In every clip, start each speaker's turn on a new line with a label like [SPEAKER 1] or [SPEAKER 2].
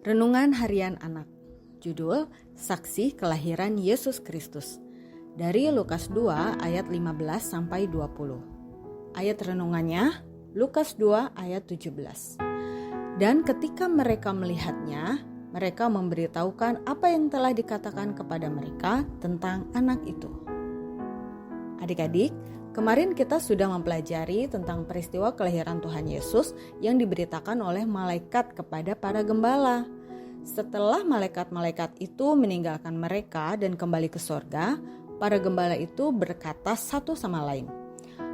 [SPEAKER 1] Renungan Harian Anak. Judul Saksi Kelahiran Yesus Kristus. Dari Lukas 2 ayat 15 sampai 20. Ayat renungannya Lukas 2 ayat 17. Dan ketika mereka melihatnya, mereka memberitahukan apa yang telah dikatakan kepada mereka tentang anak itu. Adik-adik, kemarin kita sudah mempelajari tentang peristiwa kelahiran Tuhan Yesus yang diberitakan oleh malaikat kepada para gembala. Setelah malaikat-malaikat itu meninggalkan mereka dan kembali ke sorga, para gembala itu berkata satu sama lain,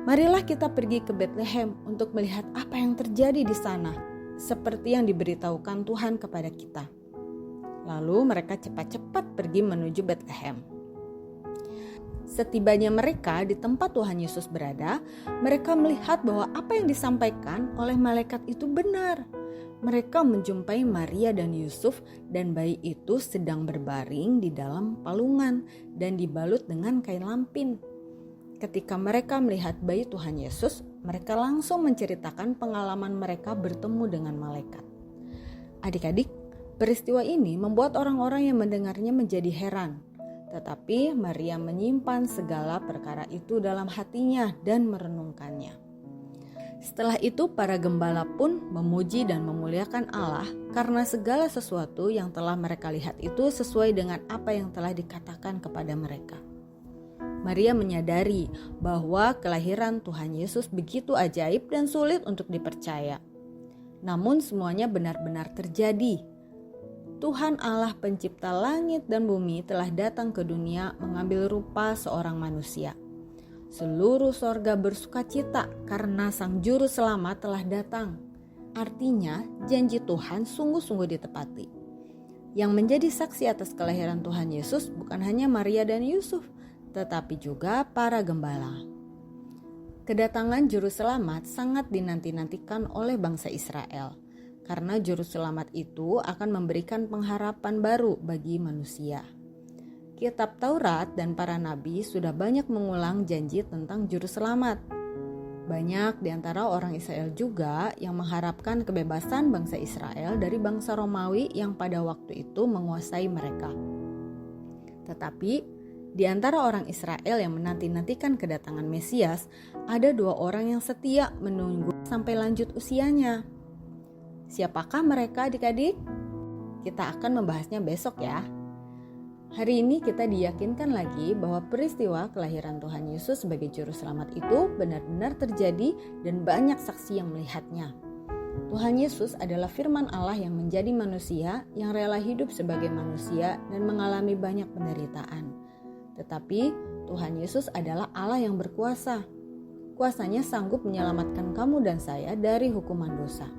[SPEAKER 1] "Marilah kita pergi ke Betlehem untuk melihat apa yang terjadi di sana, seperti yang diberitahukan Tuhan kepada kita." Lalu mereka cepat-cepat pergi menuju Betlehem. Setibanya mereka di tempat Tuhan Yesus berada, mereka melihat bahwa apa yang disampaikan oleh malaikat itu benar. Mereka menjumpai Maria dan Yusuf, dan bayi itu sedang berbaring di dalam palungan dan dibalut dengan kain lampin. Ketika mereka melihat bayi Tuhan Yesus, mereka langsung menceritakan pengalaman mereka bertemu dengan malaikat. Adik-adik, peristiwa ini membuat orang-orang yang mendengarnya menjadi heran. Tetapi Maria menyimpan segala perkara itu dalam hatinya dan merenungkannya. Setelah itu para gembala pun memuji dan memuliakan Allah karena segala sesuatu yang telah mereka lihat itu sesuai dengan apa yang telah dikatakan kepada mereka. Maria menyadari bahwa kelahiran Tuhan Yesus begitu ajaib dan sulit untuk dipercaya. Namun semuanya benar-benar terjadi. Tuhan Allah pencipta langit dan bumi telah datang ke dunia mengambil rupa seorang manusia. Seluruh sorga bersukacita karena Sang Juru Selamat telah datang. Artinya janji Tuhan sungguh-sungguh ditepati. Yang menjadi saksi atas kelahiran Tuhan Yesus bukan hanya Maria dan Yusuf, tetapi juga para gembala. Kedatangan Juru Selamat sangat dinanti-nantikan oleh bangsa Israel. Karena Juru Selamat itu akan memberikan pengharapan baru bagi manusia. Kitab Taurat dan para nabi sudah banyak mengulang janji tentang Juru Selamat. Banyak di antara orang Israel juga yang mengharapkan kebebasan bangsa Israel dari bangsa Romawi yang pada waktu itu menguasai mereka. Tetapi di antara orang Israel yang menanti-nantikan kedatangan Mesias, ada dua orang yang setia menunggu sampai lanjut usianya. Siapakah mereka adik-adik? Kita akan membahasnya besok ya. Hari ini kita diyakinkan lagi bahwa peristiwa kelahiran Tuhan Yesus sebagai Juru Selamat itu benar-benar terjadi dan banyak saksi yang melihatnya. Tuhan Yesus adalah firman Allah yang menjadi manusia yang rela hidup sebagai manusia dan mengalami banyak penderitaan. Tetapi Tuhan Yesus adalah Allah yang berkuasa. Kuasanya sanggup menyelamatkan kamu dan saya dari hukuman dosa.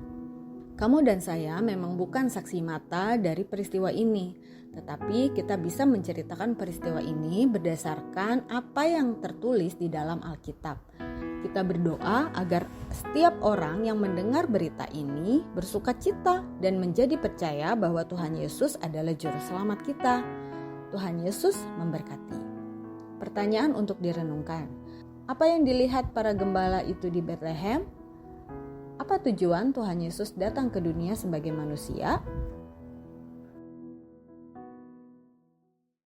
[SPEAKER 1] Kamu dan saya memang bukan saksi mata dari peristiwa ini, tetapi kita bisa menceritakan peristiwa ini berdasarkan apa yang tertulis di dalam Alkitab. Kita berdoa agar setiap orang yang mendengar berita ini bersukacita dan menjadi percaya bahwa Tuhan Yesus adalah Juru Selamat kita. Tuhan Yesus memberkati. Pertanyaan untuk direnungkan. Apa yang dilihat para gembala itu di Betlehem? Apa tujuan Tuhan Yesus datang ke dunia sebagai manusia?